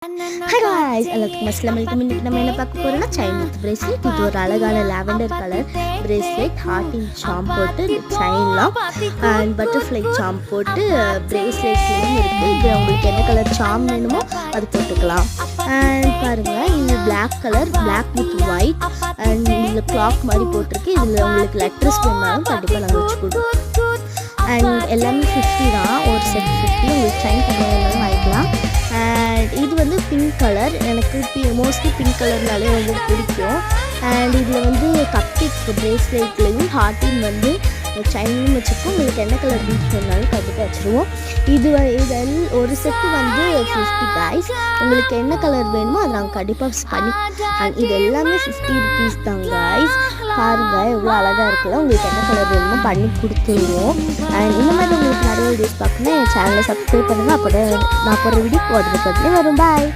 Hi guys, எல்லாத்துக்கும் அஸ்ஸலாமு அலைக்கும். இன்னைக்கு நம்ம என்ன பார்க்க போறோம்னா செயின் வித் பிரேஸ்லெட். இது ஒரு அழகான லாவெண்டர் கலர் பிரேஸ்லெட், ஹார்ட் இன் சாம் போட்டு செயின்லாம் அண்ட் பட்டர்ஃப்ளை சாம் போட்டு பிரேஸ்லெட்ஸ்லையும் இருக்குது. இது உங்களுக்கு என்ன கலர் சாம் வேணுமோ அது போட்டுக்கலாம். அண்ட் பாருங்கள், இது black colour, black with white and இதில் கிளாக் மாதிரி போட்டிருக்கு. இதில் உங்களுக்கு லெட்டர்ஸ் வேணாலும் கண்டிப்பாக நாங்கள் வச்சு கொடுப்போம். அண்ட் எல்லாமே 50 தான், ஒரு செட் 50. உங்களுக்கு செயின் பண்ண வாங்கிக்கலாம். அண்ட் இது வந்து பிங்க் கலர், எனக்கு மோஸ்ட்லி பிங்க் கலர்னாலே ரொம்ப பிடிக்கும். அண்ட் இதில் வந்து கப்கேக் பிரேஸ்லெட்லேயும் ஹார்ட்டின் வந்து செயினும் வச்சுருக்கோம். உங்களுக்கு என்ன கலர் பீச் வேணாலும் கண்டிப்பாக வச்சுருவோம். இதில் ஒரு செட்டு வந்து 50 guys. உங்களுக்கு என்ன கலர் வேணுமோ அதை நாங்கள் கண்டிப்பாக பண்ணி, அண்ட் இது எல்லாமே 50 rupees தான் guys. பாருங்கள் எவ்வளோ அழகாக இருக்குல்ல. உங்களுக்கு என்ன கலர் வேணுமோ பண்ணி கொடுத்துருவோம். அண்ட் இந்த மாதிரி உங்களுக்கு நிறைய வீடியோஸ் பார்க்கணும். என் சேனலை சப்ஸ்கிரைப் பண்ணுங்கள். அப்போ நான் போகிற வீடியோ உடனே வரும். பாய்.